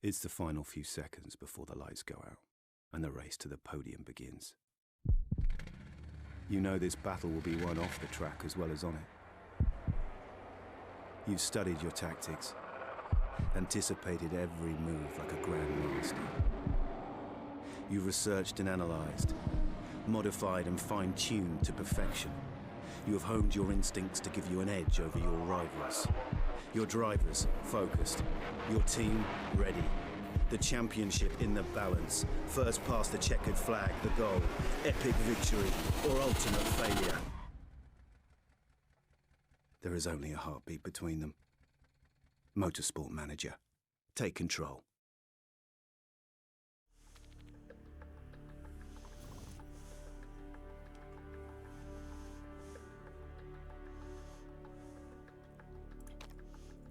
It's the final few seconds before the lights go out, and the race to the podium begins. You know this battle will be won off the track as well as on it. You've studied your tactics, anticipated every move like a grandmaster. You've researched and analyzed, modified and fine-tuned to perfection. You have honed your instincts to give you an edge over your rivals. Your drivers focused, your team ready. The championship in the balance. First past the checkered flag, the goal. Epic victory or ultimate failure. There is only a heartbeat between them. Motorsport manager, take control.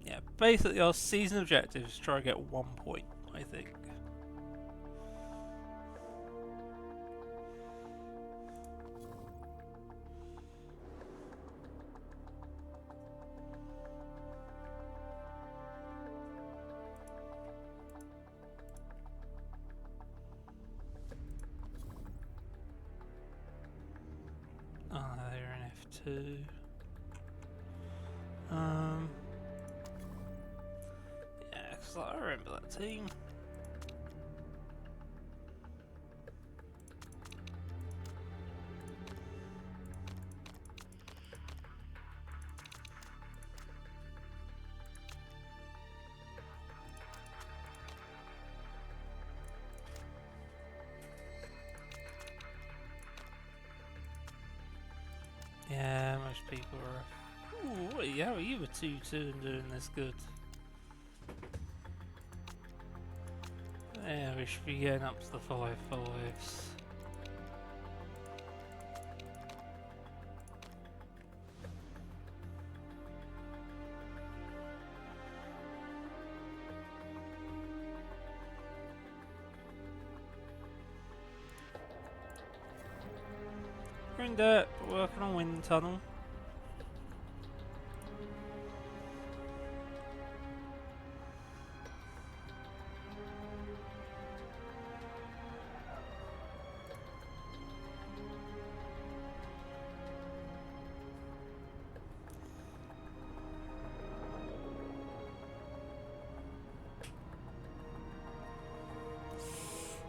Yeah, basically our season objective is to try to get 1 point, I think. Oh, they're in F2. Yeah, because I remember that team. Yeah, most people are. Ooh, yeah, you were 2-2 and doing this good. Yeah, we should be getting up to the 5-5s. We're in dirt, but working on wind tunnel.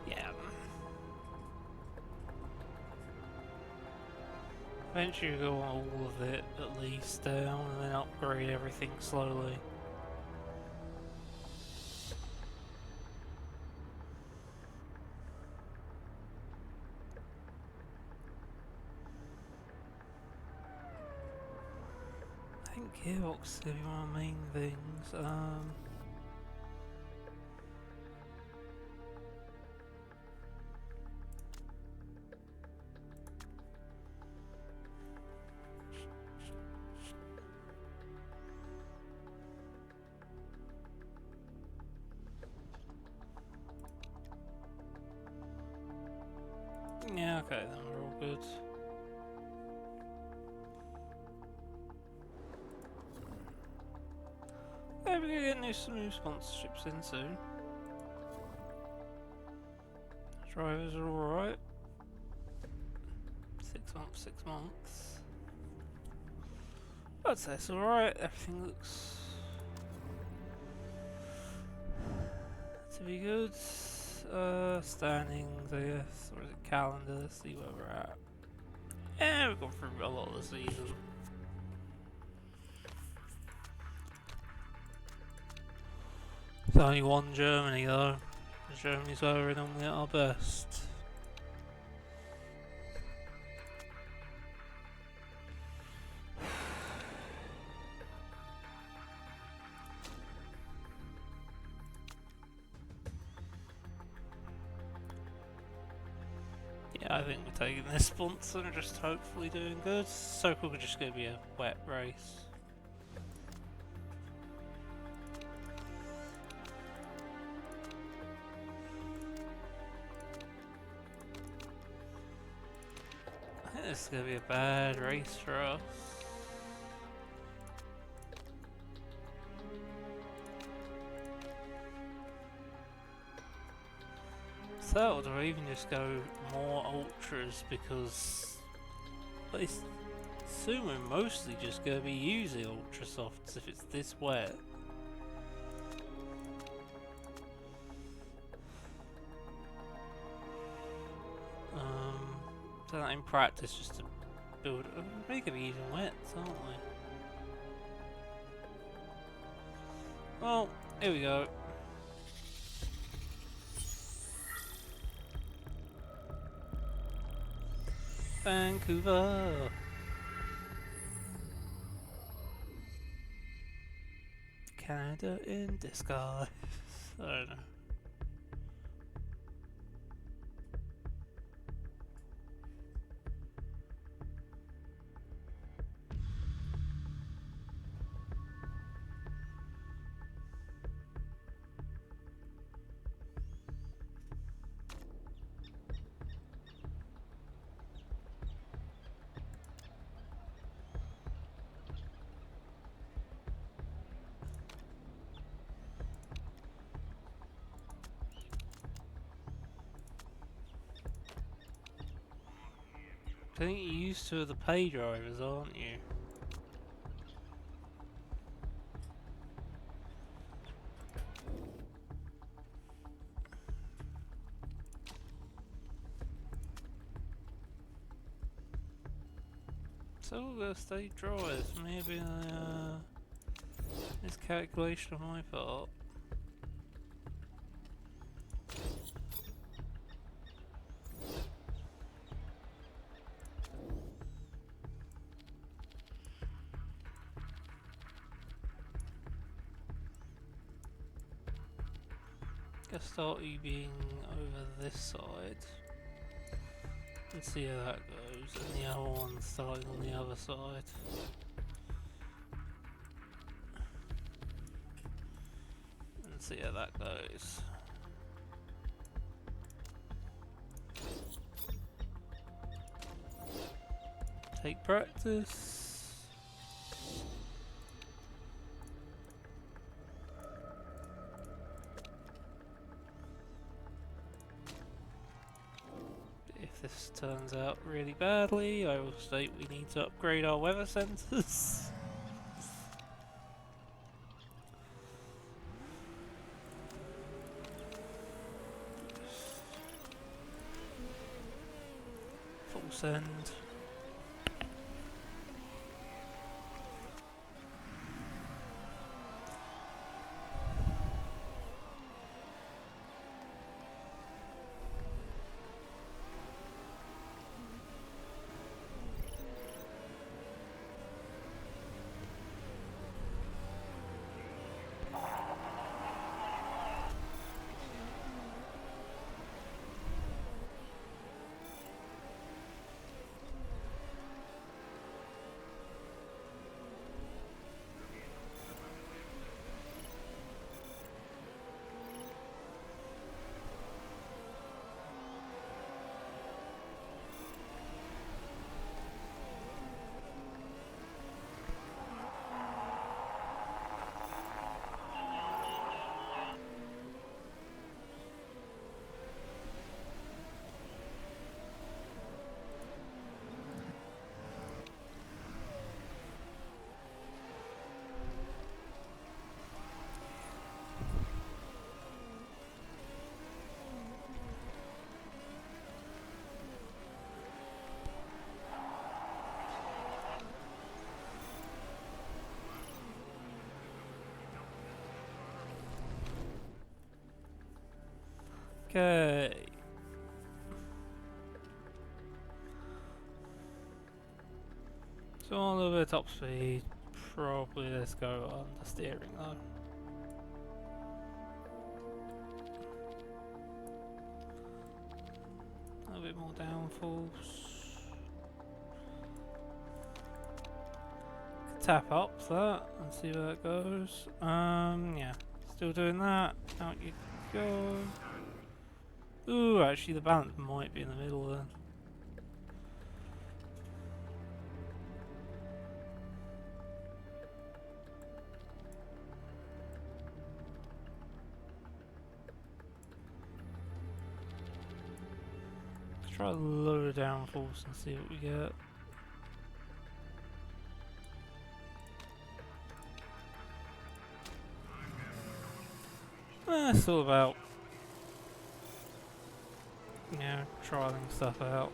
Yeah. Eventually go on all of it at least down and then upgrade everything slowly. I think gearbox is going to be one of the main things. Yeah, okay, then we're all good. Yeah, we're gonna get some new sponsorships in soon. Drivers are alright. 6 months, 6 months. I'd say it's alright, everything looks to be good. Standings, I guess, or is it calendar? See where we're at. Yeah, we've gone through a lot of the season. It's only one Germany though. Germany's where we're normally at our best. Yeah, I think we're taking this sponsor and just hopefully doing good. So cool, just going to be a wet race. I think this is going to be a bad race for us. that, or do I even just go more ultras because I assume we're mostly just going to be using ultra softs if it's this wet. So that in practice just to build. We're going to be using wets, aren't we? Well, here we go. Vancouver. Canada in disguise. I don't know. I think you're used to the pay drivers, aren't you? So we're gonna stay dry. Maybe I miscalculation on my part. Guess start you being over this side and see how that goes, and the other one starting on the other side. And see how that goes. Take practice. If this turns out really badly, I will state we need to upgrade our weather sensors. Full send. Okay. So a little bit of top speed. Probably let's go on the steering though. A bit more downforce. Tap up that and see where that goes. Yeah. Still doing that. Out you go. Ooh, actually the balance might be in the middle then. try lower downforce and see what we get. It's all about, you know, trialing stuff out.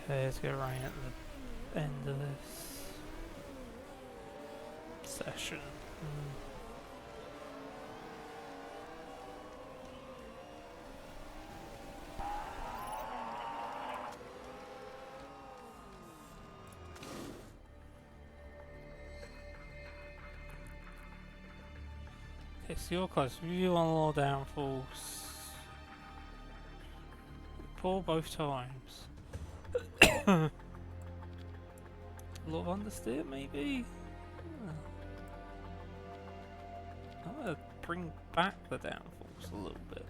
Okay, let's get right at the end of this session. Okay, so you're close. Review on low downforce. Pour both times. A lot of understeer, maybe? I'm gonna bring back the downforce a little bit.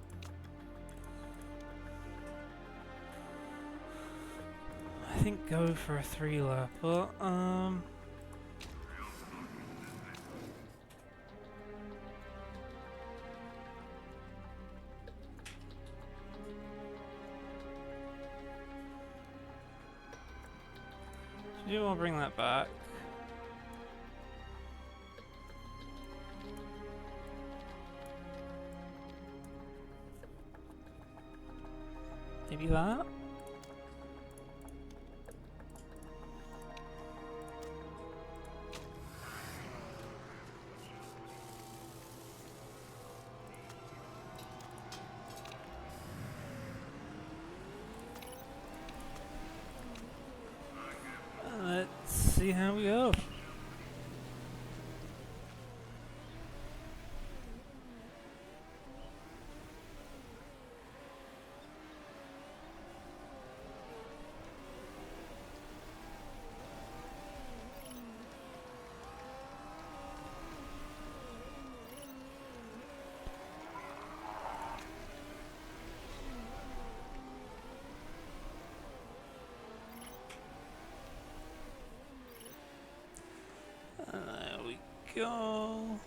I think go for a 3-lapper. Do you want to bring that back? Maybe that? Let's see how we go. There we go.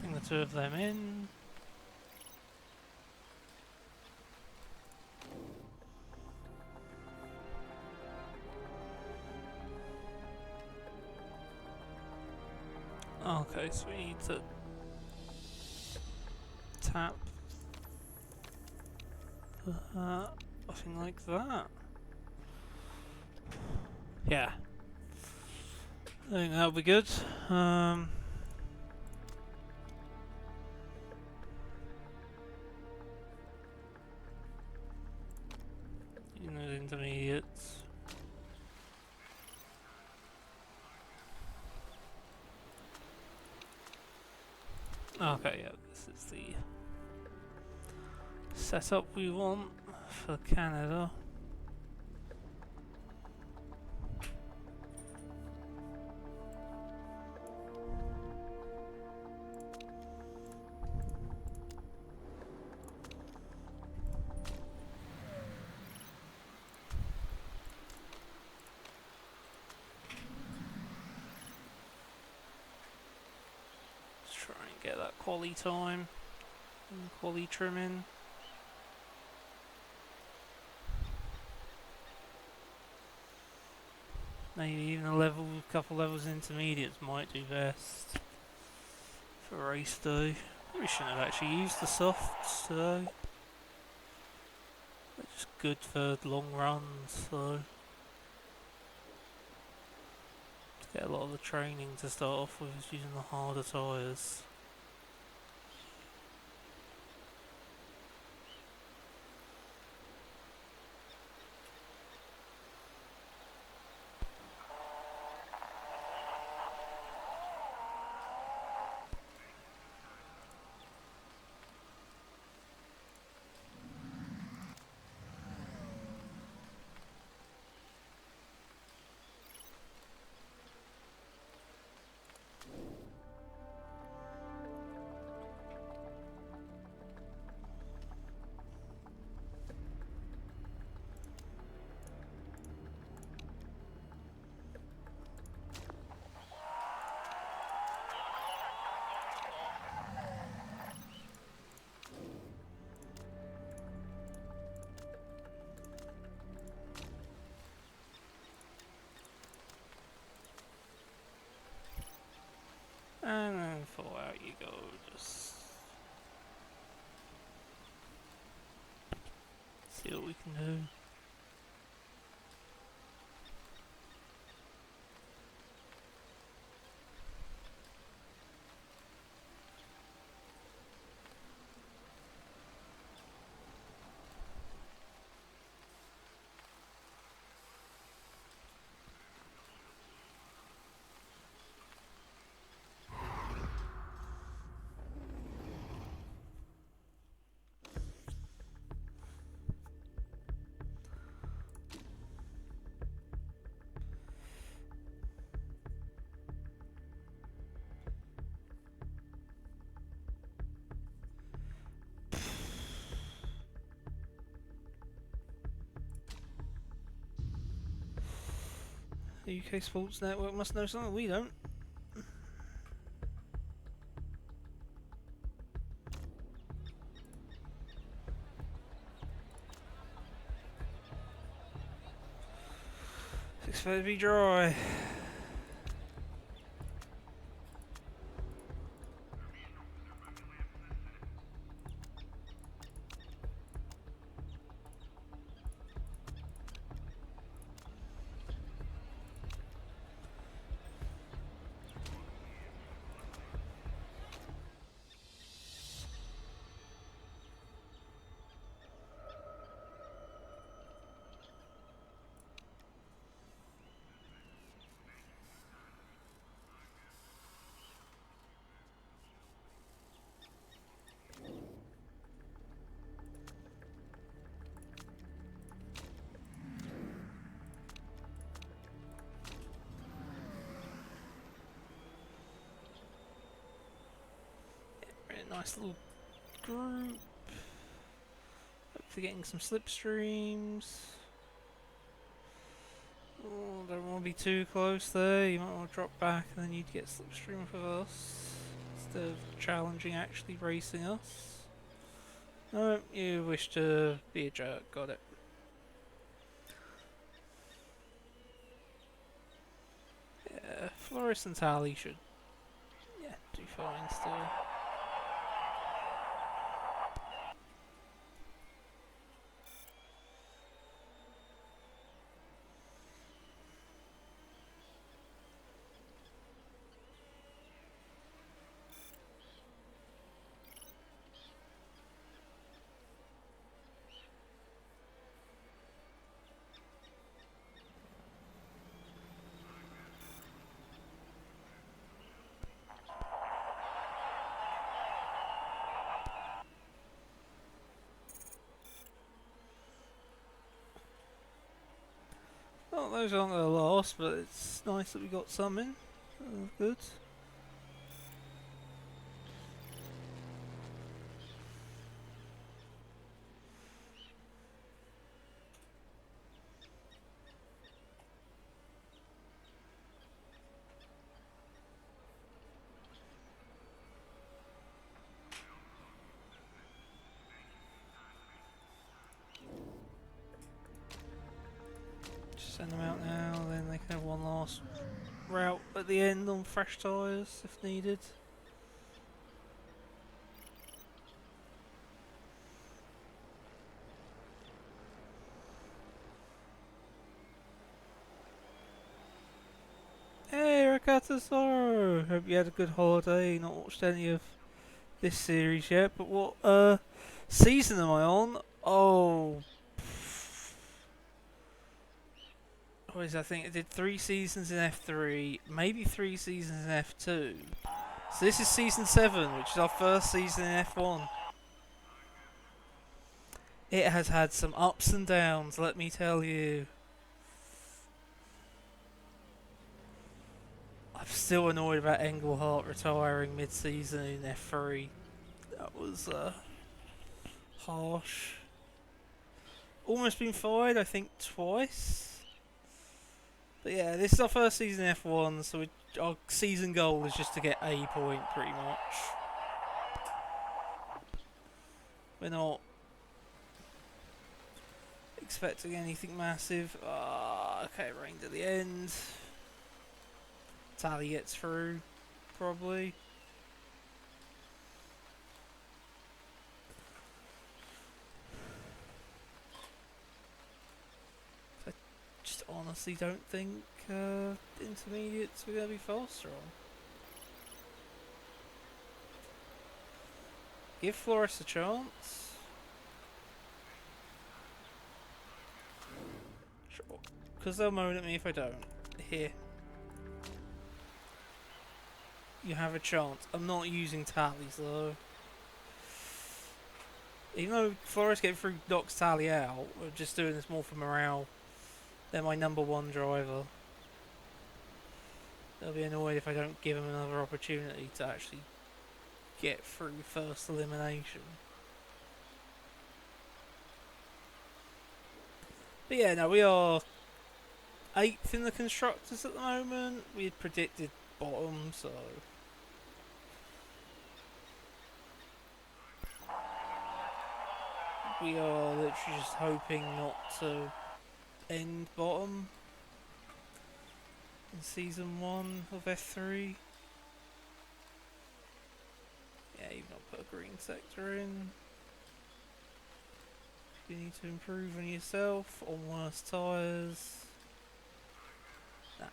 Bring the two of them in. Okay, so we need to tap something like that. Yeah, I think that'll be good. You know, the intermediates. Okay, yeah, this is the setup we want for Canada. Try and get that quali time and quali trimming. Maybe even a couple levels intermediates might do best for race day. Probably shouldn't have actually used the softs today. They're just good for long runs, so to get a lot of the training to start off with is using the harder tyres. See what we can do. The UK Sports Network must know something we don't. It's supposed to be dry. Nice little group. Hopefully getting some slipstreams. Oh, don't want to be too close there. You might want to drop back and then you'd get slipstream with us. Instead of challenging actually racing us. No, you wish to be a jerk. Got it. Yeah, Floris and Tally should do fine still. Well, those aren't the last, but it's nice that we got some in. Good. Send them out now, then they can have one last route at the end on fresh tyres if needed. Hey Rakatasaur! Hope you had a good holiday, not watched any of this series yet, but what season am I on? Oh, what is that? I think I did 3 seasons in F3, maybe 3 seasons in F2. So this is season 7, which is our first season in F1. It has had some ups and downs, let me tell you. I'm still annoyed about Engelhart retiring mid-season in F3. That was harsh. Almost been fired, I think, twice. But yeah, this is our first season in F1, so our season goal is just to get A point, pretty much. We're not expecting anything massive. Okay, rained at the end. Tally gets through, probably. just honestly don't think intermediates are going to be faster on. Give Flores a chance. Sure. Because they'll moan at me if I don't. Here. You have a chance. I'm not using tallies though. Even though Flores get through knocks Tally out, we're just doing this more for morale. They're my number one driver. They'll be annoyed if I don't give them another opportunity to actually get through first elimination. But yeah, no, we are 8th in the constructors at the moment. We had predicted bottom, so we are literally just hoping not to end bottom in season 1 of F3. Yeah, you've not put a green sector in. You need to improve on yourself, on worse tyres. Nah.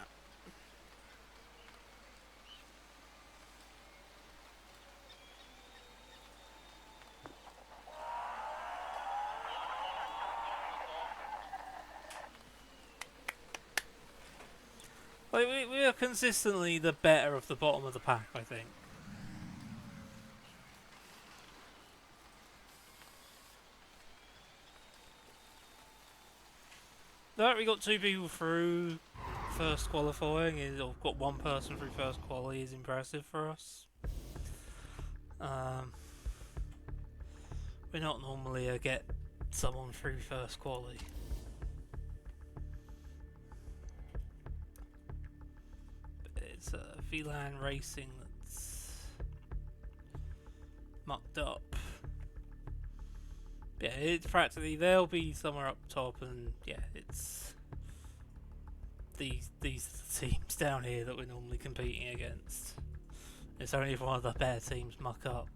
Like, we are consistently the better of the bottom of the pack, I think. Alright, we got 2 people through first qualifying, or got 1 person through first quali is impressive for us. We're not normally a get someone through first quali. It's VLAN racing that's mucked up. Yeah, it's practically they'll be somewhere up top, and yeah, it's these are the teams down here that we're normally competing against. It's only if one of the better teams muck up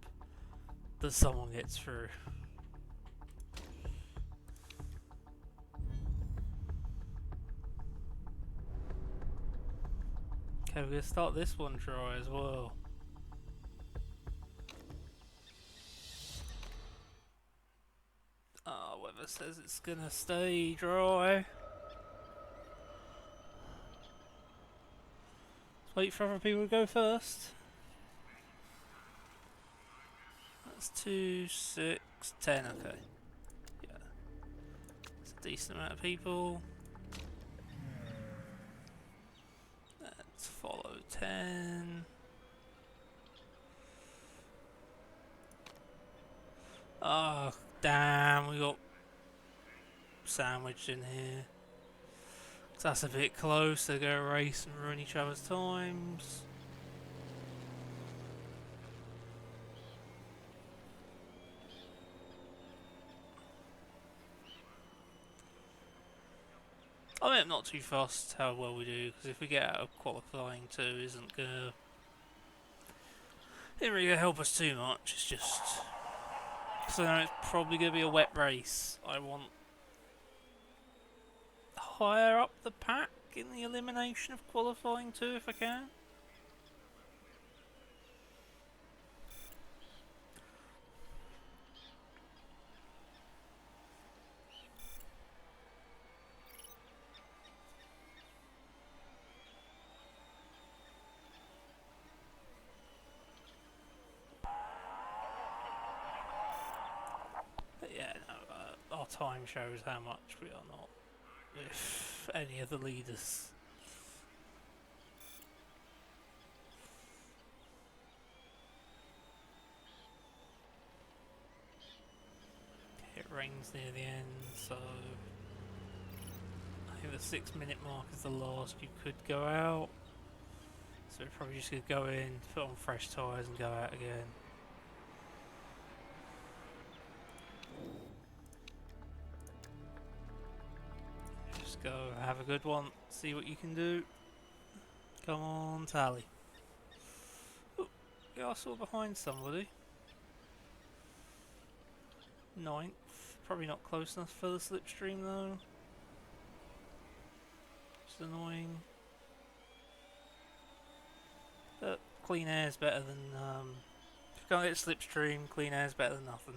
that someone gets through. Okay, we're gonna start this one dry as well. Weather says it's gonna stay dry. Let's wait for other people to go first. That's 2, 6, 10, okay. Yeah. It's a decent amount of people. Let's follow 10. Oh, damn, we got sandwiched in here. So that's a bit close. They're going to race and ruin each other's times. I mean, I'm not too fussed how well we do, because if we get out of qualifying 2, isn't gonna really help us too much. It's just, so I know it's probably gonna be a wet race. I want higher up the pack in the elimination of qualifying 2 if I can. But yeah, no, our time shows how much we are not with any of the leaders. It rains near the end, so I think the 6-minute mark is the last you could go out. So we're probably just going to go in, put on fresh tyres and go out again. Just go have a good one, see what you can do. Come on, Tally. Oh, yeah, I saw behind somebody. 9th. Probably not close enough for the slipstream though. is annoying. But clean air is better than, if you can't get slipstream, clean air is better than nothing.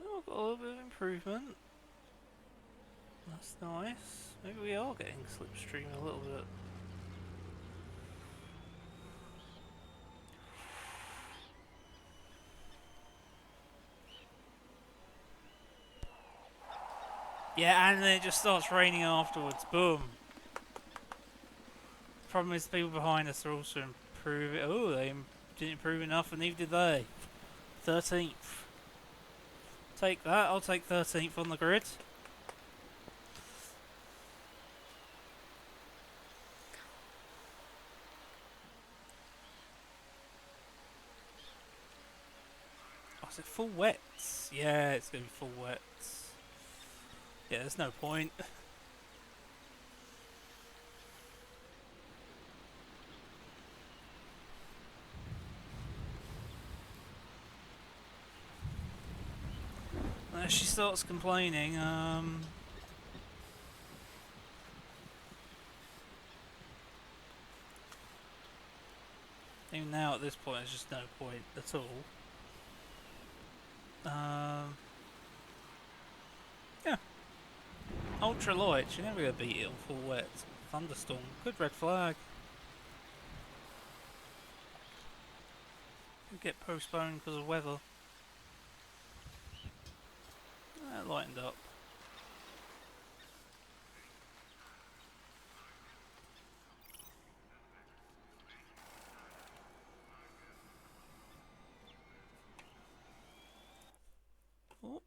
Oh, I've got a little bit of improvement. That's nice. Maybe we are getting slipstream a little bit. Yeah, and then it just starts raining afterwards. Boom. Problem is, the people behind us are also improving. Oh, they didn't improve enough, and neither did they. 13th. Take that. I'll take 13th on the grid. Oh, is it full wets? Yeah, it's going to be full wets. Yeah, there's no point. As she starts complaining, even now at this point, there's just no point at all. Yeah. Ultra light, you're never going to beat it on full wet. Thunderstorm, good red flag. Could get postponed because of weather. That lightened up. Oh.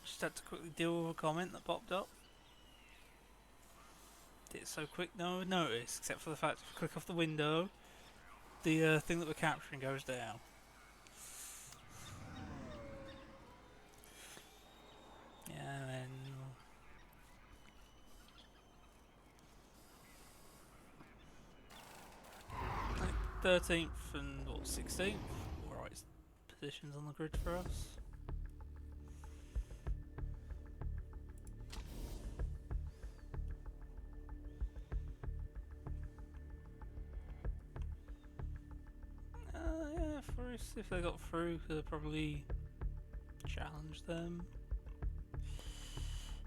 Just had to quickly deal with a comment that popped up. Did it so quick no one would notice, except for the fact if you click off the window, the thing that we're capturing goes down. Yeah, and then 13th and what, 16th? Alright, positions on the grid for us. Yeah, Forest, if they got through, could have probably challenged them.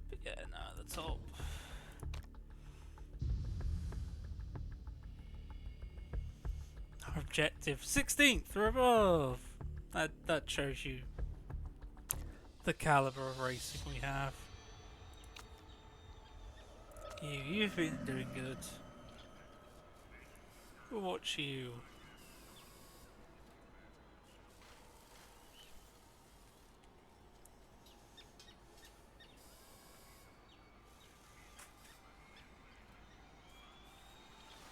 But yeah, no, at the top. Our objective, 16th or above! That shows you the caliber of racing we have. You've been doing good. We'll watch you.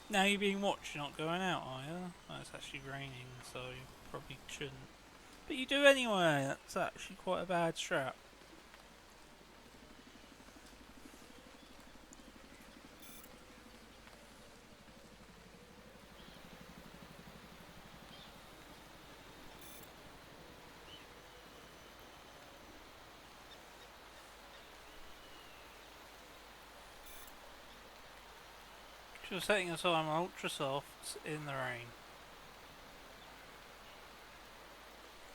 Now you're being watched, you're not going out, are you? Oh, it's actually raining, so you probably shouldn't. But you do anyway, that's actually quite a bad strat. You're setting us on ultra soft in the rain.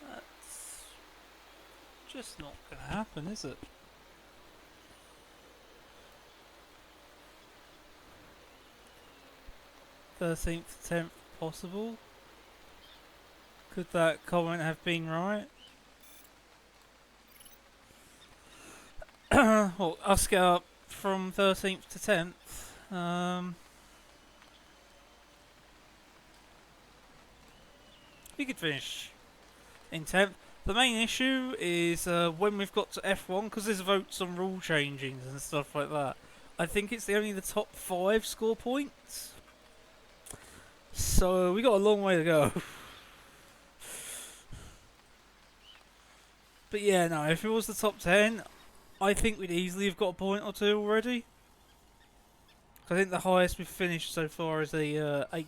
That's just not gonna happen, is it? "13th attempt possible." Could that comment have been right? Well, us get up from 13th to 10th. We could finish in 10th. The main issue is when we've got to F1, because there's votes on rule changings and stuff like that. I think it's only the top 5 score points. So we got a long way to go. But yeah, no, if it was the top 10, I think we'd easily have got a point or two already. I think the highest we've finished so far is a 8th.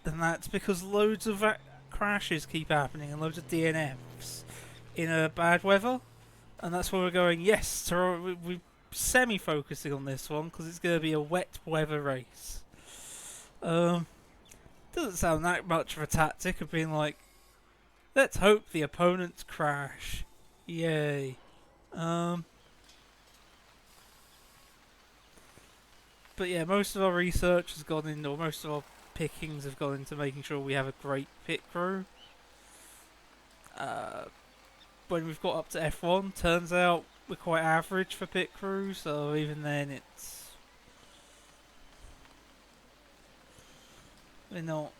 And that's because loads of crashes keep happening and loads of DNFs in bad weather. And that's where we're going, yes, we're semi-focusing on this one because it's going to be a wet weather race. Doesn't sound that much of a tactic of being like, let's hope the opponents crash. Yay. But yeah, most of our research has gone into, or most of our pickings have gone into making sure we have a great pit crew. When we've got up to F1, turns out we're quite average for pit crew, so even then we're not.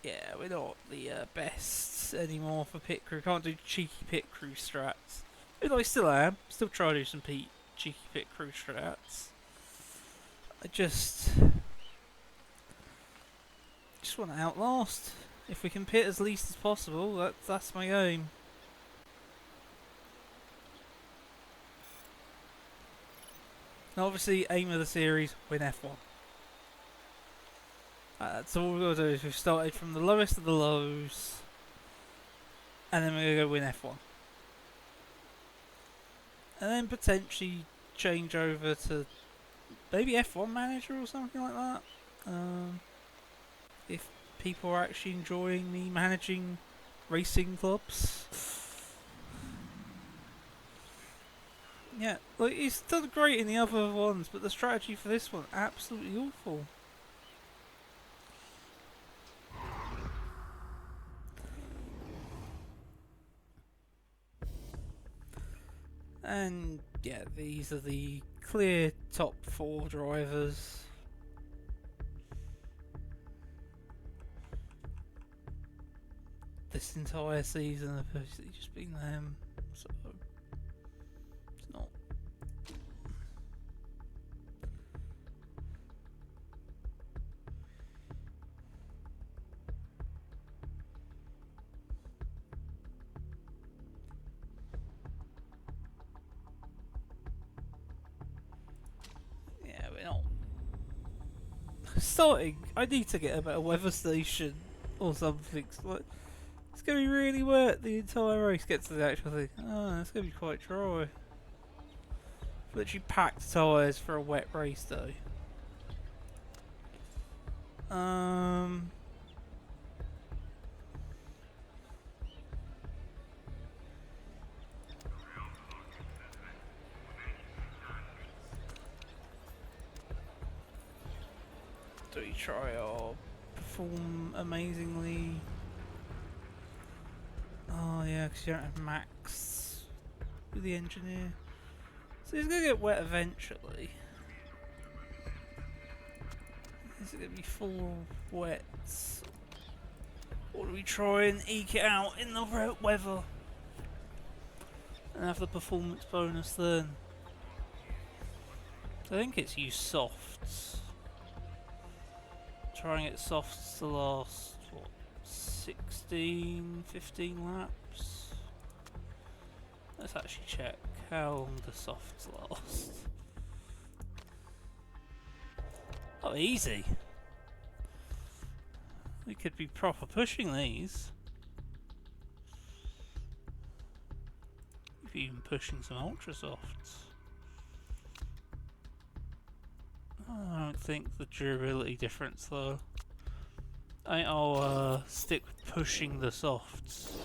Yeah, we're not the best anymore for pit crew. Can't do cheeky pit crew strats. Even though I still am. Still try to do some cheeky pit crew strats. I just want to outlast. If we can pit as least as possible, that's my aim. Now obviously, aim of the series, win F1. That's all we're going to do, is we've started from the lowest of the lows, and then we're going to go win F1. And then potentially change over to maybe F1 manager or something like that. If people are actually enjoying me managing racing clubs. Yeah, like he's done great in the other ones, but the strategy for this one, absolutely awful. And yeah, these are the clear top 4 drivers. This entire season have basically just been them, so it's not. Yeah, we're not. Starting, I need to get a better weather station or something. It's going to be really wet the entire race. Get to the actual thing. Oh, it's going to be quite dry. Literally packed tyres for a wet race though. Do we try or perform amazingly? Oh yeah, because you don't have max with the engineer. So he's going to get wet eventually. Is it going to be full wet? Or do we try and eke it out in the weather? And have the performance bonus then? So I think it's use softs. Trying it softs to last, what, 16, 15 laps? Let's actually check how long the softs last. Oh, easy. We could be proper pushing these. Maybe even pushing some ultra softs. I don't think the durability difference though. I think I'll stick with pushing the softs.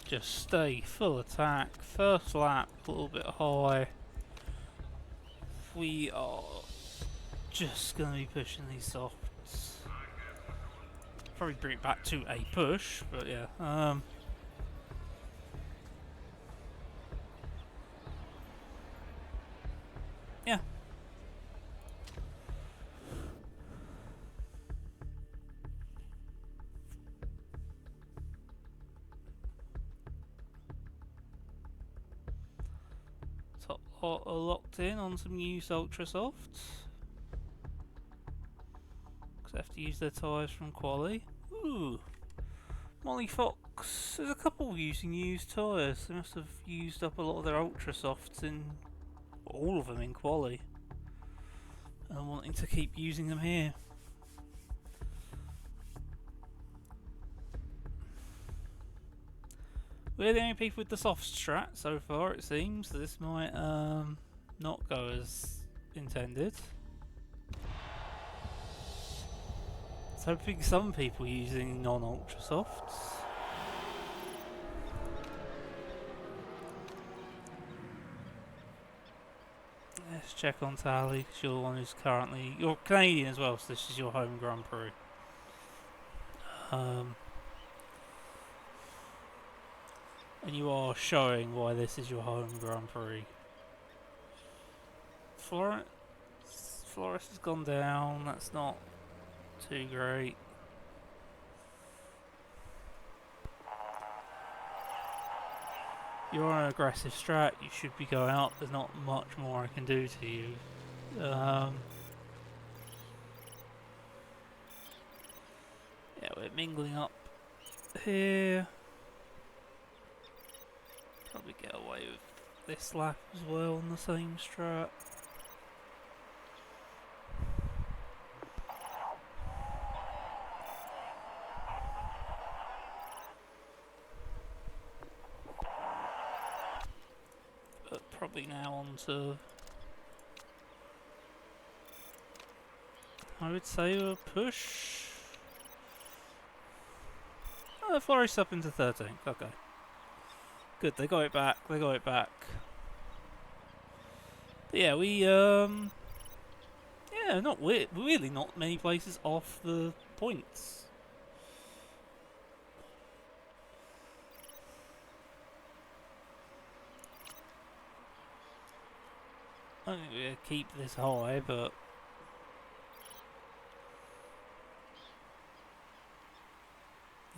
Just stay full attack, first lap a little bit high. We are just going to be pushing these softs. Probably bring it back to a push, but yeah. Yeah. are locked in on some used Ultra Softs. Because I have to use their tyres from Quali. Ooh! Molly Fox. There's a couple using used tyres. They must have used up a lot of their Ultra Softs in... all of them in Quali. And I'm wanting to keep using them here. We're the only people with the soft strat so far, it seems. So this might not go as intended. So hoping some people using non-ultra softs. Let's check on Tally, because you're the one who's currently... You're Canadian as well, so this is your home Grand Prix. And you are showing why this is your home Grand Prix. Florence has gone down, that's not too great. You're on an aggressive strat, you should be going up, there's not much more I can do to you. Yeah, we're mingling up here. Probably get away with this lap as well on the same strat. But probably now on to, I would say, a push. Oh, Florist up into 13th, okay. Good, they got it back, But yeah, we, yeah, not really not many places off the points. I don't think we're going to keep this high, but...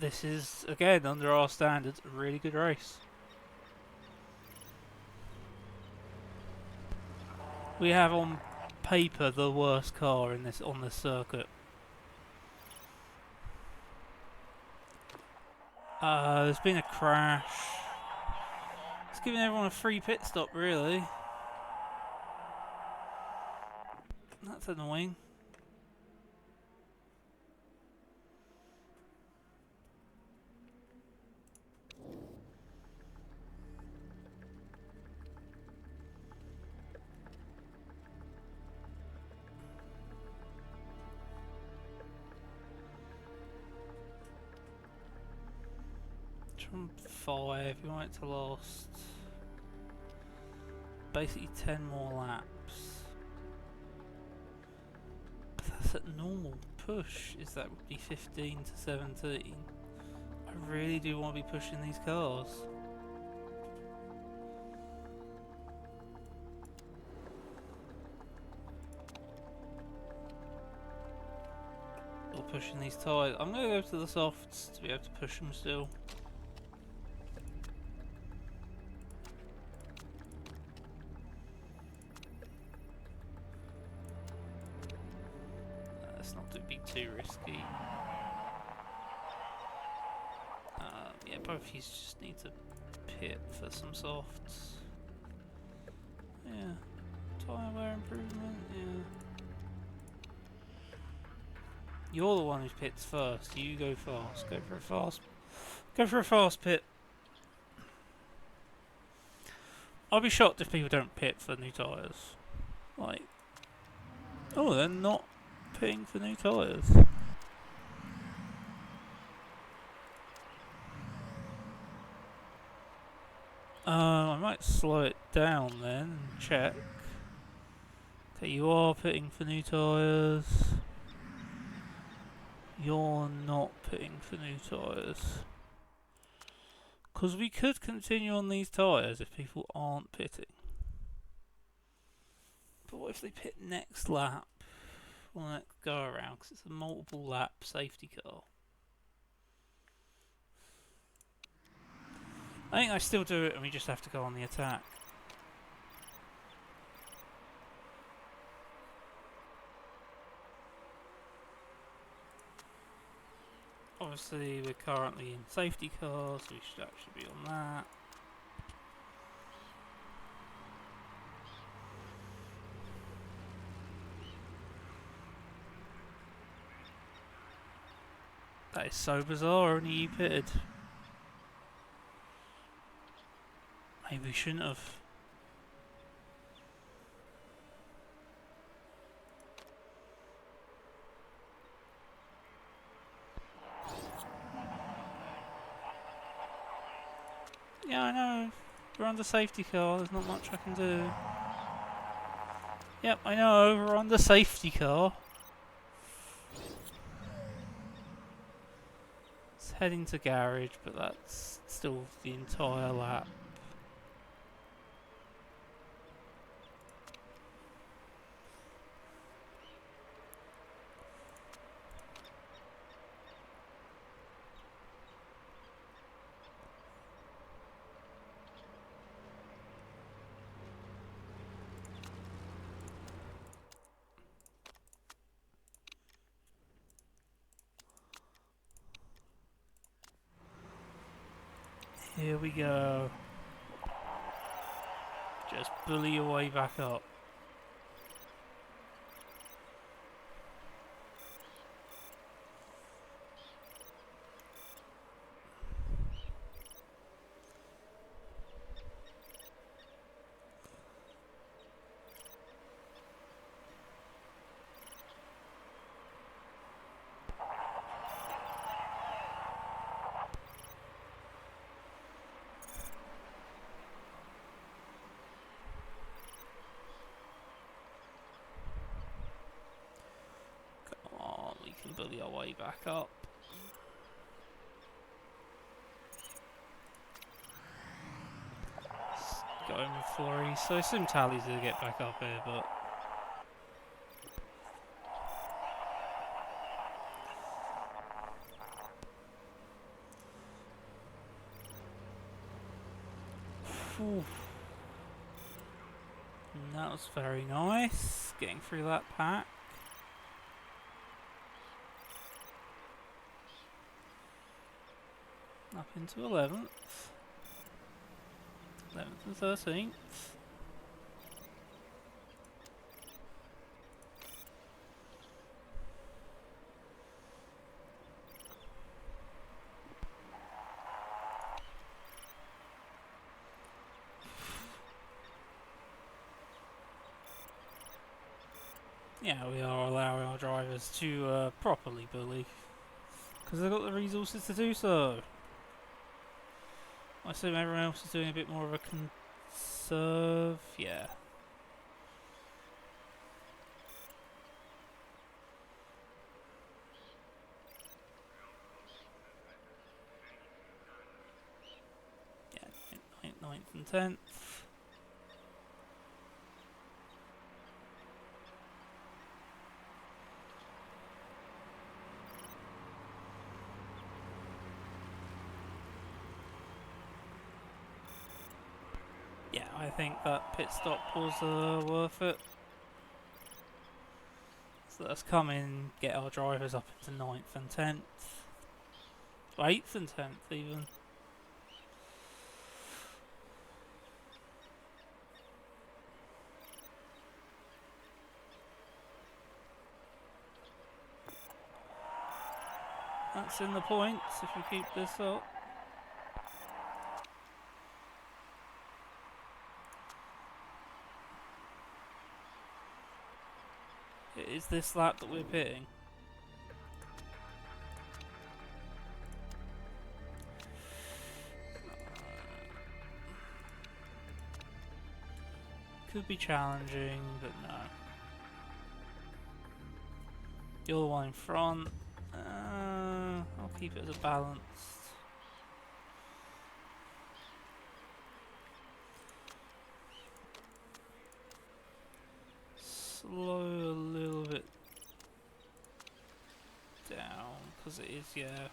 This is, again, under our standards, a really good race. We have on paper the worst car in this on this circuit. There's been a crash. It's giving everyone a free pit stop, really. That's annoying. From 5, you want it to last basically 10 more laps. But that's at normal push, is that would be 15 to 17. I really do want to be pushing these cars. Or pushing these tyres. I'm going to go to the softs to be able to push them still. Too risky. Yeah, both of you just need to pit for some softs. Yeah, tyre wear improvement. Yeah, you're the one who pits first. You go fast. Go for a fast. Go for a fast pit. I'll be shocked if people don't pit for new tyres. Like, oh, they're not pitting for new tyres. I might slow it down then and check. Okay, you are pitting for new tyres. You're not pitting for new tyres. Because we could continue on these tyres if people aren't pitting. But what if they pit next lap? Or next go around? Because it's a multiple lap safety car. I think I still do it and we just have to go on the attack. obviously we're currently in safety car, so we should actually be on that. That is so bizarre, only you pitted. Maybe we shouldn't have. Yeah, I know. We're on the safety car, there's not much I can do. Yep, I know, we're on the safety car. It's heading to garage, but that's still the entire lap. Here we go. Just bully your way back up. Come on, we can bully our way back up. Going with flurry, so I assume Tally's gonna get back up here, but Whew. That was very nice, getting through that pack. Up into 11th. 11th and 13th. Yeah, we are allowing our drivers to properly bully, because they've got the resources to do so. I assume everyone else is doing a bit more of a conserve, yeah. Yeah, 9th and 10th. Yeah, I think that pit stop was worth it. So let's come in, get our drivers up into 9th and 10th. 8th and 10th even. That's in the points if we keep this up. It is this lap that we're pitting. Could be challenging, but no. You're the one in front. I'll keep it as a balanced. Slow a little bit down, because it is, yeah,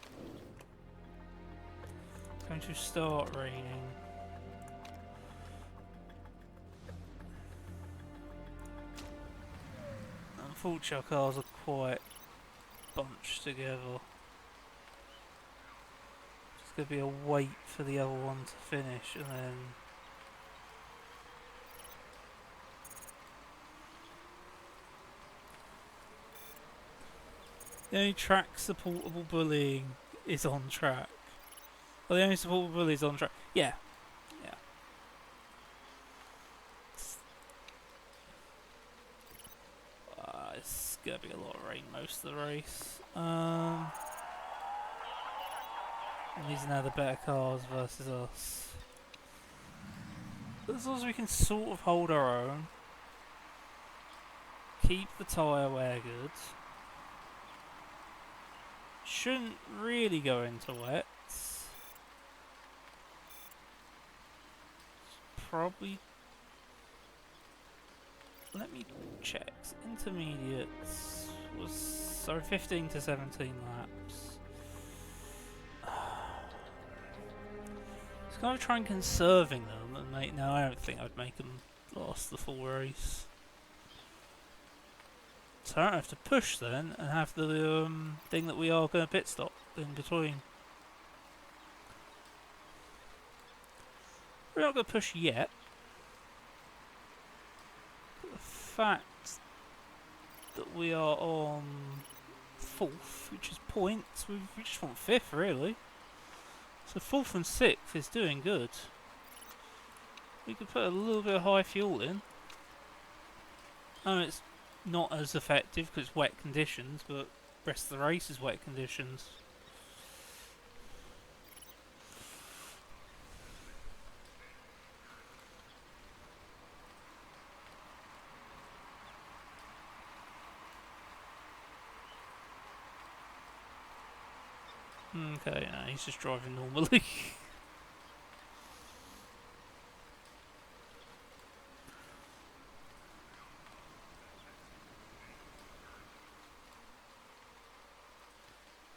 going to start raining. Unfortunately, our cars are quite bunched together. going to be a wait for the other one to finish and then... The only track supportable bullying is on track. Well, the only supportable bully is on track. Yeah. Yeah. It's going to be a lot of rain most of the race. And these are now the better cars versus us. But as long as we can sort of hold our own, keep the tyre wear good, shouldn't really go into wets. Probably. Let me check. Intermediates was 15 to 17 laps. It's kind of trying conserving them and make. No, I don't think I'd make them last the full race. So I don't have to push then and have the thing that we are going to pit stop in between. We're not going to push yet. But the fact that we are on 4th, which is points, we just want 5th really. So 4th and 6th is doing good. We could put a little bit of high fuel in. It's not as effective because it's wet conditions, but the rest of the race is wet conditions. Okay, no, he's just driving normally.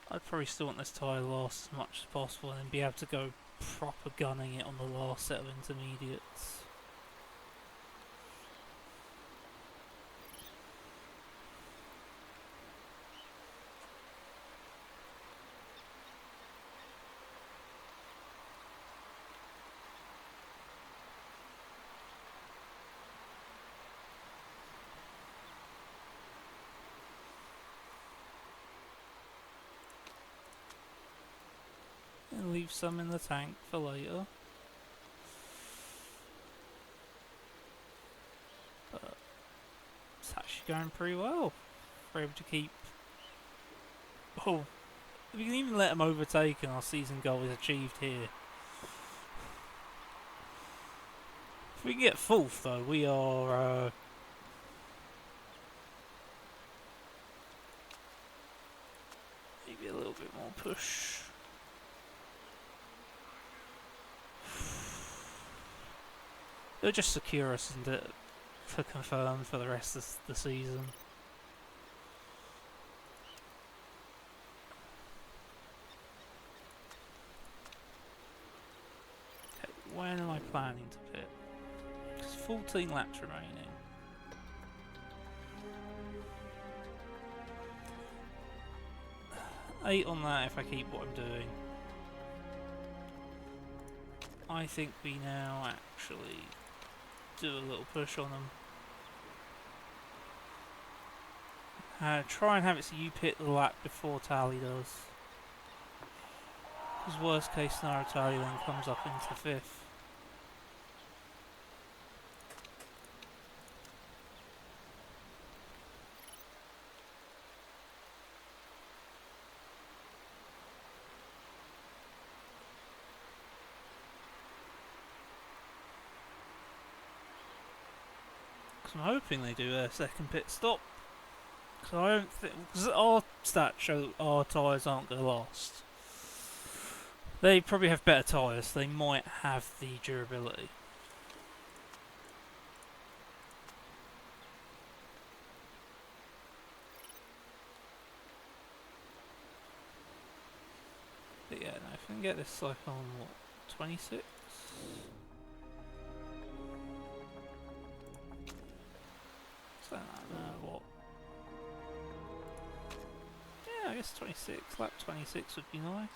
I'd probably still want this tyre to last as much as possible and then be able to go proper gunning it on the last set of intermediates. And leave some in the tank for later. But it's actually going pretty well. We're able to keep... Oh, we can even let them overtake and our season goal is achieved here. If we can get 4th though, we are... maybe a little bit more push. They'll just secure us for confirmed for the rest of the season. Okay, when am I planning to pit? There's 14 laps remaining. Eight on that if I keep what I'm doing. I think we now actually do a little push on them. Try and have it so you pit the lap before Tally does. Because worst case scenario, Tally then comes up into 5th. I'm hoping they do a second pit stop. Because I don't think... Because our stats show our tyres aren't going to last. They probably have better tyres. They might have the durability. But yeah, no, if we can get this like on, what, 26? So, what? Yeah, I guess 26. Lap 26 would be nice.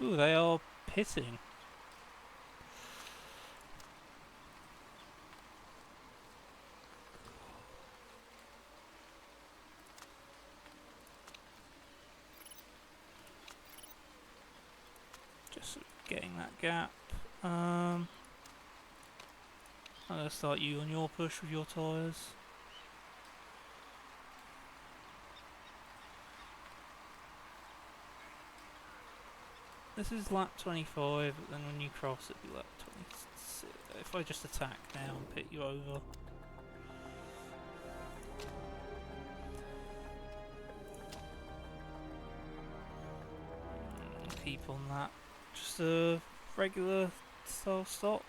Ooh, they are pitting. Just getting that gap. I'm going to start you on your push with your tyres. This is lap 25, but then when you cross it'll be lap 26. If I just attack now and pit you over. Keep on that. Just a regular style stop.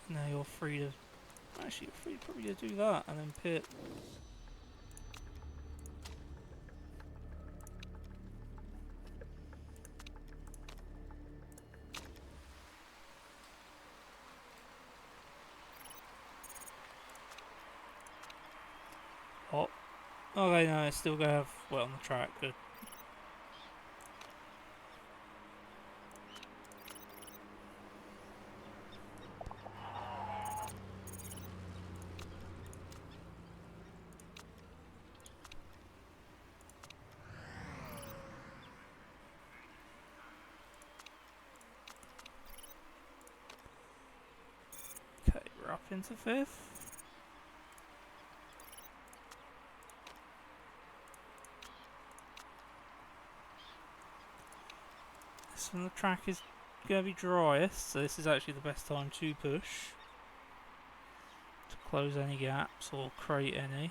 Now you're free to... Actually, you're free probably to do that and then pit. Oh. Okay, no, it's still gonna have wet on the track, good. Okay, we're up into 5th. This one, the track is going to be driest, so this is actually the best time to push. To close any gaps or create any.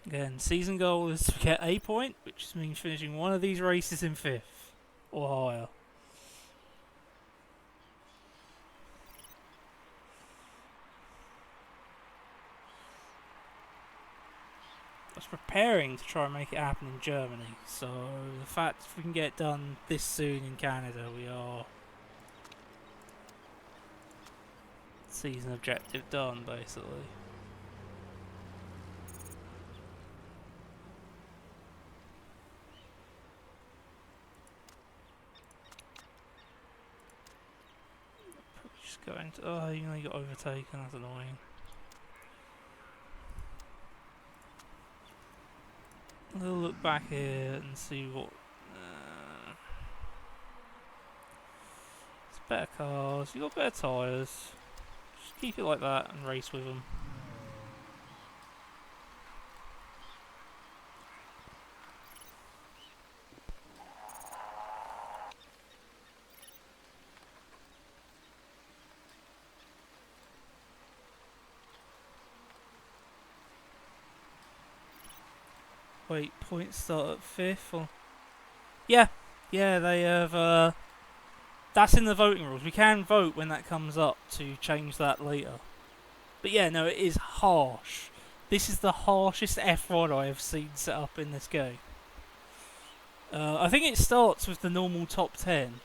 Again, season goal is to get a point, which means finishing one of these races in 5th or higher. I was preparing to try and make it happen in Germany, so the fact if we can get it done this soon in Canada, we are season objective done, basically. Probably just go into... Oh, you know, you got overtaken, that's annoying. We'll look back here and see what... it's better cars, you got better tyres. Just keep it like that and race with them. Wait, points start at 5th or... Yeah, they have, that's in the voting rules. We can vote when that comes up to change that later. But yeah, no, it is harsh. This is the harshest F1 I have seen set up in this game. I think it starts with the normal top 10.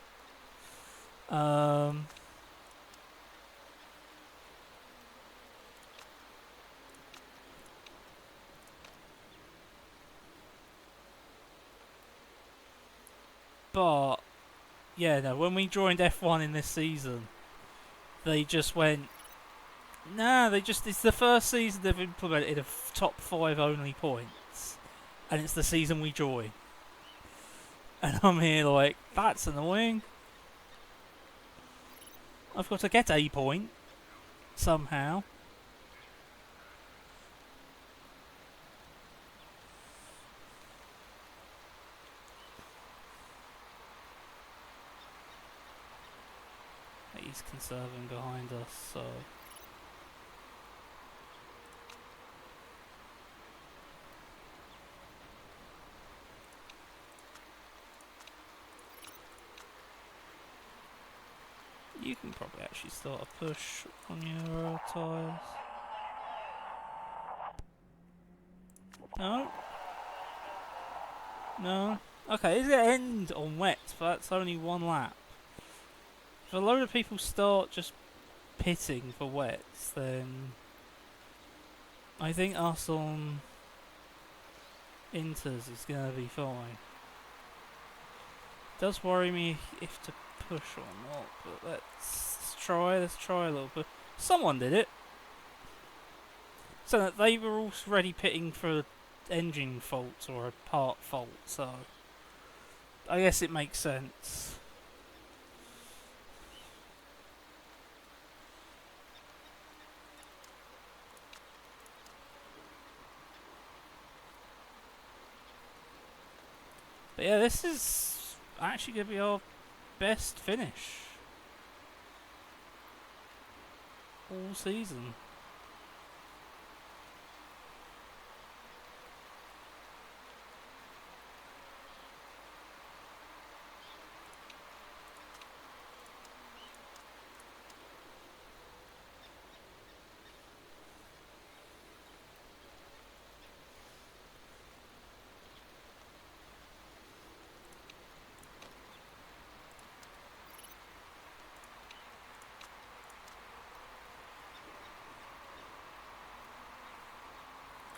But yeah, no, when we joined F1 in this season, they just went, nah, it's the first season they've implemented a top 5 only points, and it's the season we join. And I'm here like, that's annoying. I've got to get a point somehow. He's conserving behind us, so... You can probably actually start a push on your tyres. No? No? Okay, it's going to end on wet, but that's only one lap. if a load of people start just pitting for wets, then I think us on Inters is going to be fine. Does worry me if to push or not, but let's try a little bit. Someone did it. So that they were already pitting for engine faults or a part fault, so I guess it makes sense. But yeah, this is actually going to be our best finish all season.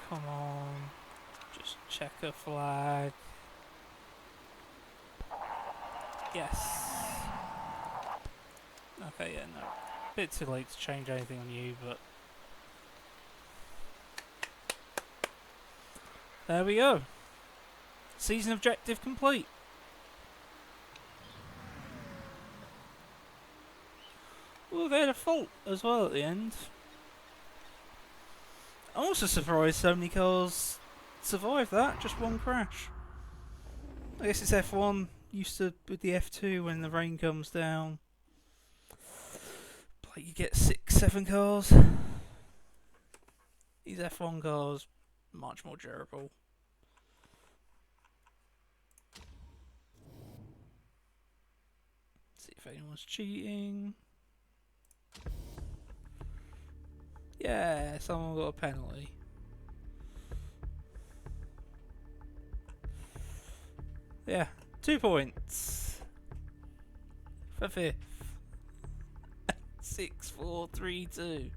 Come on, just check a flag. Yes. Okay, yeah, no. Bit too late to change anything on you, but there we go. Season objective complete. Oh, they had a fault as well at the end. I'm also surprised so many cars survived that, just one crash. I guess it's F1, used to with the F2 when the rain comes down. Like you get 6-7 cars. These F1 cars, much more durable. See if anyone's cheating. Yeah, someone got a penalty. Yeah, 2 points for 5th. 6, 4, 3, 2.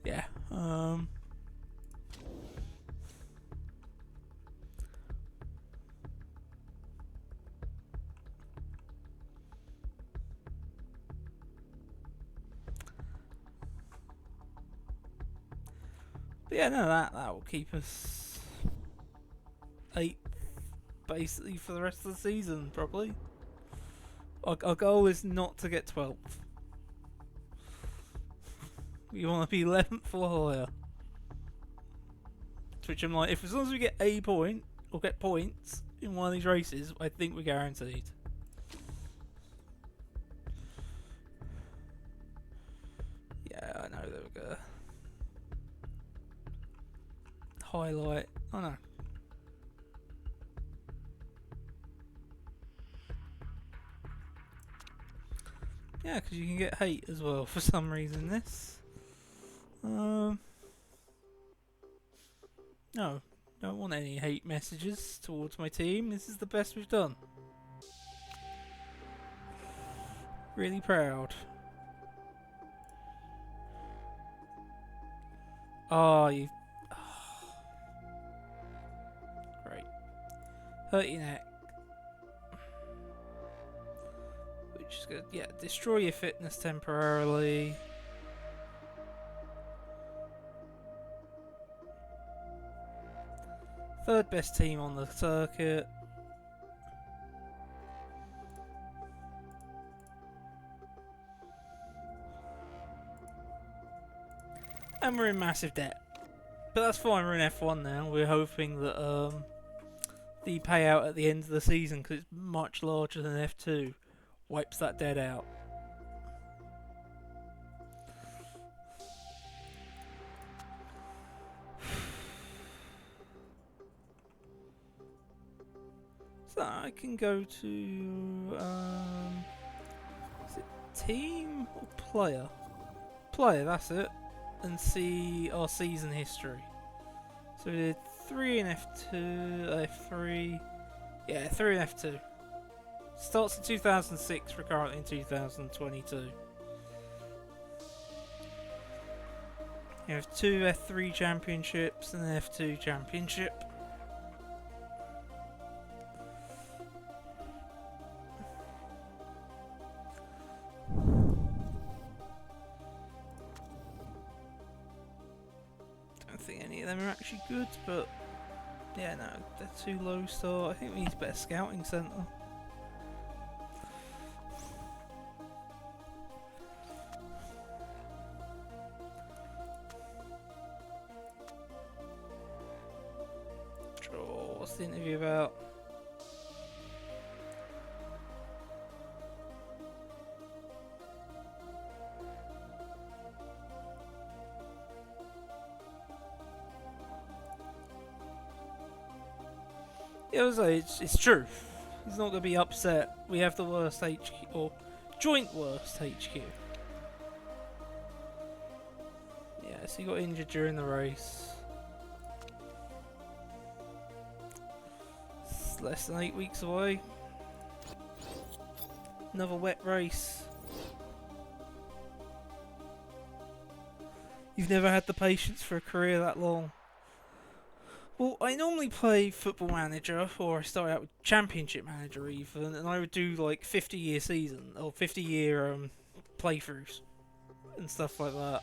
Yeah. But yeah, no, that will keep us 8th basically for the rest of the season, probably. Our goal is not to get 12th. We want to be 11th or higher. To which I'm like, if as long as we get a point or get points in one of these races, I think we're guaranteed. Yeah, I know they were gonna highlight. Oh no. Yeah, because you can get hate as well for some reason. This. No, don't want any hate messages towards my team. This is the best we've done. Really proud. Oh, you. Oh. Great. Hurt your neck. Which is good. Yeah, destroy your fitness temporarily. Third best team on the circuit. And we're in massive debt. But that's fine, we're in F1 now. We're hoping that the payout at the end of the season, because it's much larger than F2, wipes that debt out. So I can go to is it team or player? Player, that's it. And see our season history. So we did 3 in F2, F3. Yeah, 3 in F2. Starts in 2006, we're currently in 2022. You have 2 F3 championships and an F2 championship. Don't think any of them are actually good, but yeah, no, they're too low start. I think we need a better scouting centre. Sure, what's the interview about? Yeah, I was like, it's true. He's not going to be upset. We have the worst HQ, or joint worst HQ. Yeah, so he got injured during the race. It's less than 8 weeks away. Another wet race. You've never had the patience for a career that long. Well, I normally play Football Manager, or I start out with Championship Manager even, and I would do like 50-year season, or 50-year playthroughs, and stuff like that.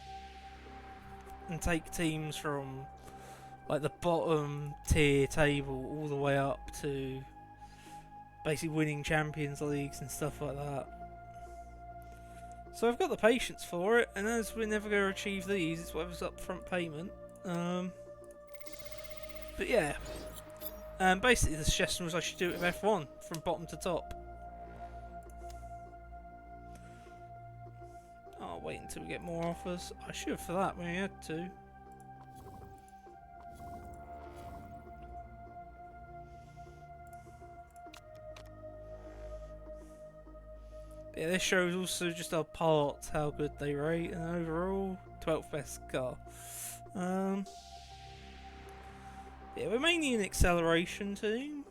And take teams from like the bottom tier table all the way up to basically winning Champions Leagues and stuff like that. So I've got the patience for it, and as we're never going to achieve these, it's whatever's upfront payment. But yeah, basically the suggestion was I should do it with F1 from bottom to top. I'll wait until we get more offers. I should have for that when we had to. Yeah, this shows also just our parts, how good they rate, and overall, 12th best car. Yeah, we're mainly an acceleration team.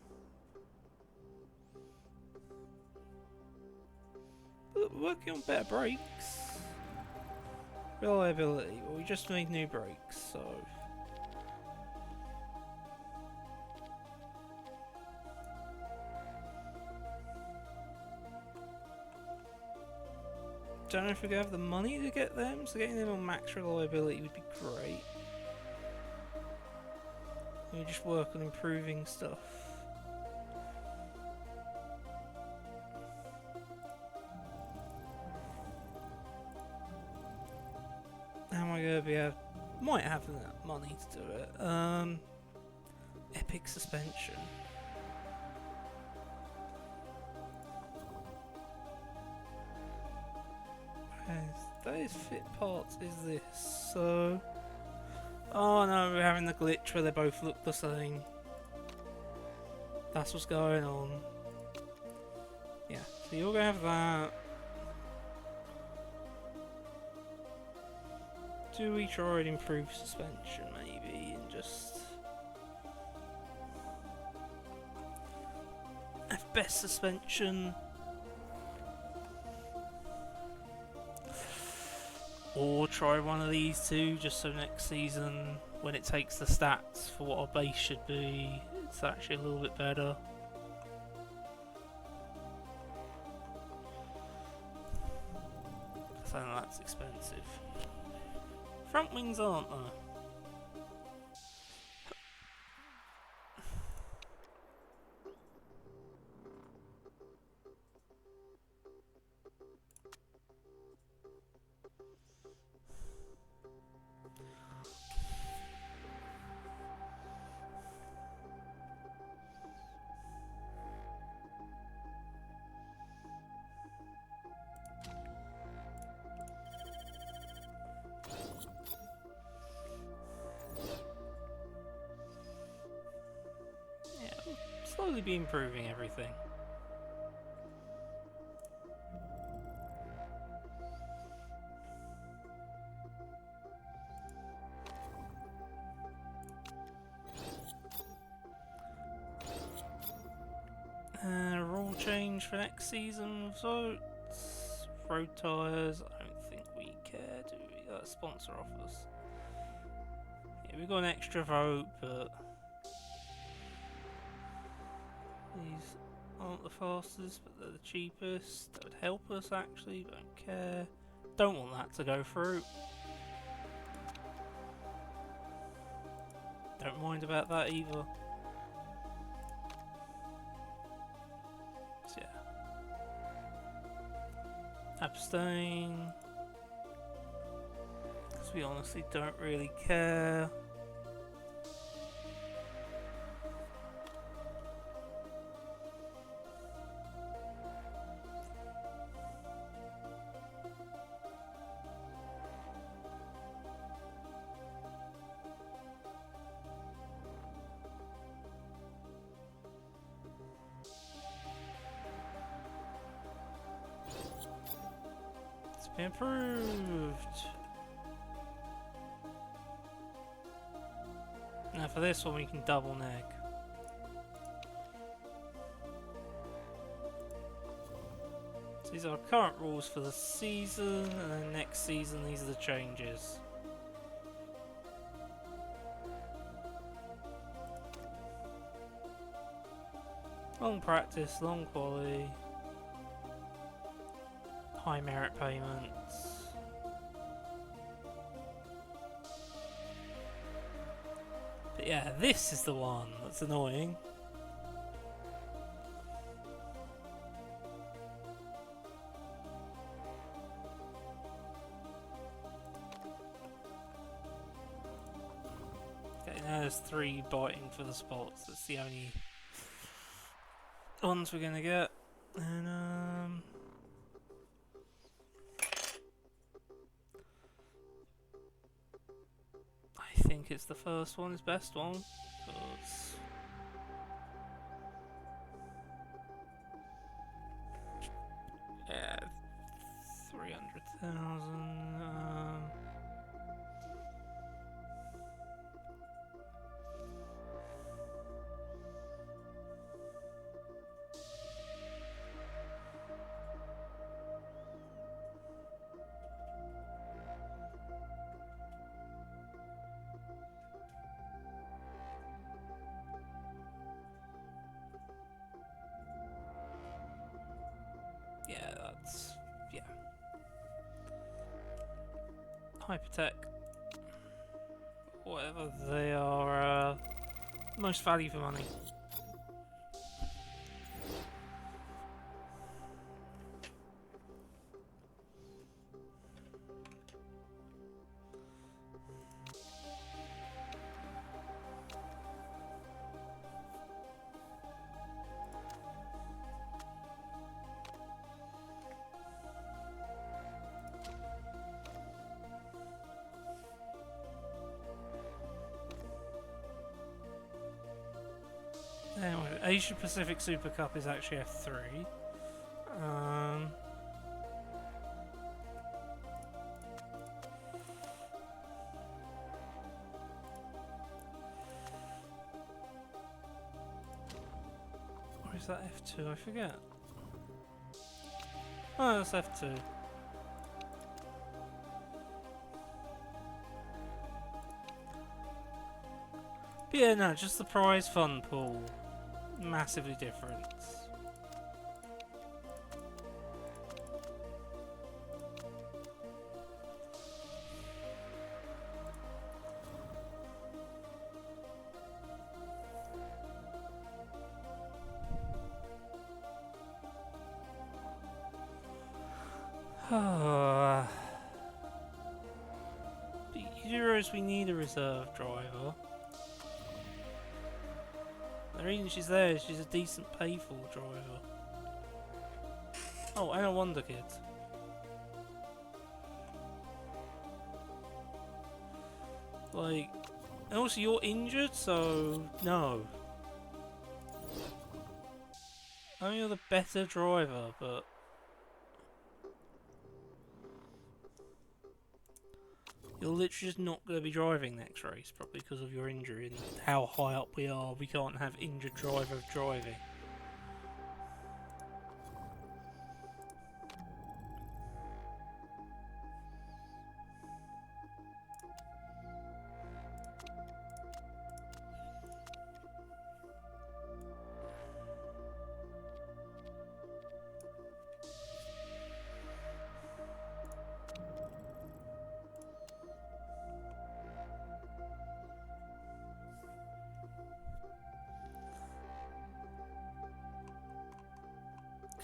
But we're working on better brakes. Reliability, well, we just made new brakes, so... Don't know if we're going to have the money to get them, so getting them on max reliability would be great. We just work on improving stuff. How am I going to be able... Might have enough money to do it. Epic suspension. Those fit parts is this, so... Oh no, we're having the glitch where they both look the same. That's what's going on. Yeah, so you're gonna have that. Do we try and improve suspension maybe and just... have best suspension? Or try one of these two, just so next season, when it takes the stats for what our base should be, it's actually a little bit better. So that's expensive. Front wings aren't there? Slowly be improving everything. Roll change for next season with votes. Road tyres, I don't think we care, do we? Sponsor offers. Yeah, we got an extra vote, but these aren't the fastest, but they're the cheapest. That would help us actually, don't care. Don't want that to go through. Don't mind about that either. So yeah. Abstain. Because we honestly don't really care. Improved. Now for this one we can double neg. So these are our current rules for the season, and then next season these are the changes. Long practice, long quality. High merit payments. But yeah, this is the one that's annoying. Okay, now there's 3 biting for the spots. That's the only ones we're gonna get. And I think it's the first one is best one, because yeah, 300,000. Yeah, that's yeah. Hypertech, whatever they are, most value for money. Anyway, Asia Pacific Super Cup is actually F3. Or is that F2? I forget. Oh, that's F2. But yeah, no, just the prize fund pool. Massively different. Euros, we need a reserve driver. The reason she's there is she's a decent payful driver. Oh, and a Wonder Kid. Like, and also you're injured, so no. I know you're the better driver, but you're literally just not going to be driving next race, probably because of your injury and how high up we are. We can't have injured driver driving.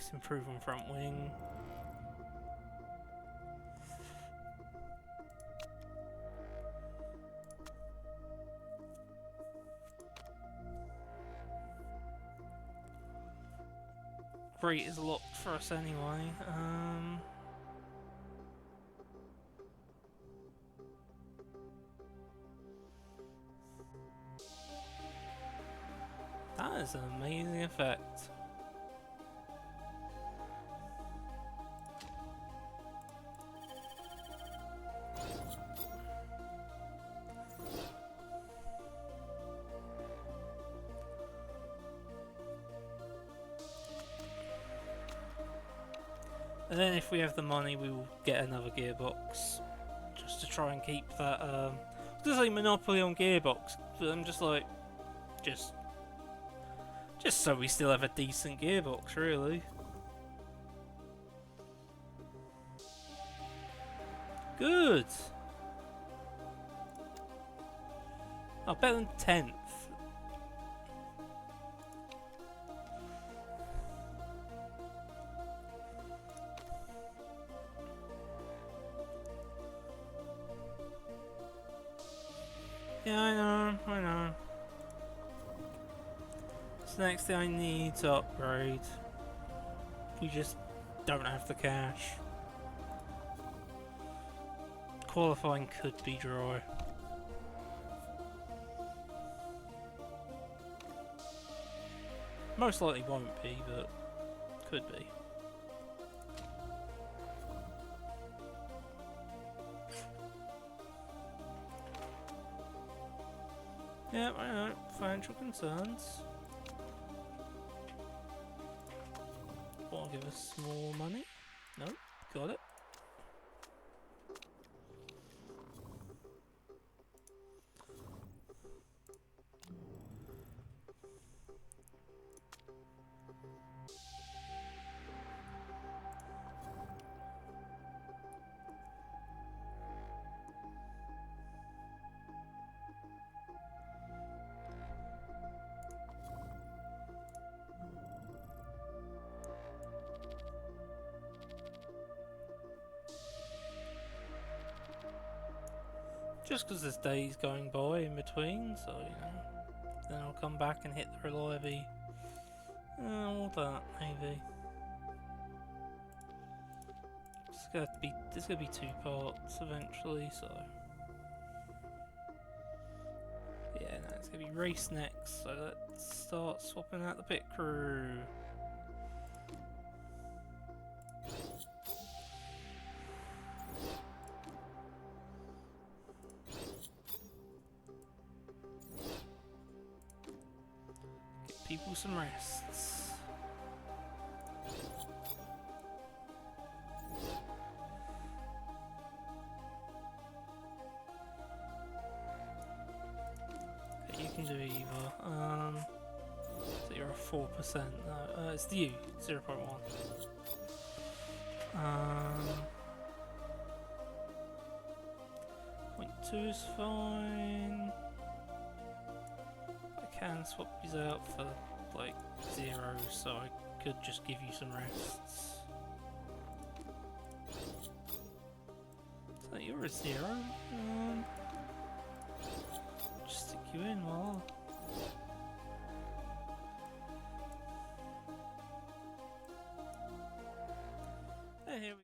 focus improve on front wing. Great is locked for us anyway. That is an amazing effect. And then if we have the money, we will get another gearbox, just to try and keep that, I was gonna say monopoly on gearbox, but I'm just like, just so we still have a decent gearbox, really. Good! Oh, better than 10th. Yeah, I know. It's the next thing I need to upgrade. We just don't have the cash. Qualifying could be dry. Most likely won't be, but could be. Yeah, I know. Financial concerns. Want to give us more money? No, got it. Just because there's days going by in between, so you know. Then I'll come back and hit the reliability. All that, maybe. There's gonna be 2 parts eventually, so. Yeah, no, it's gonna be race next, so let's start swapping out the pit crew. People some rests. Okay, you can do either. So you're a 4%. No, it's you, 0.1. 0.2 is fine. I can swap these out for like 0, so I could just give you some rests. So you're a 0. Just stick you in while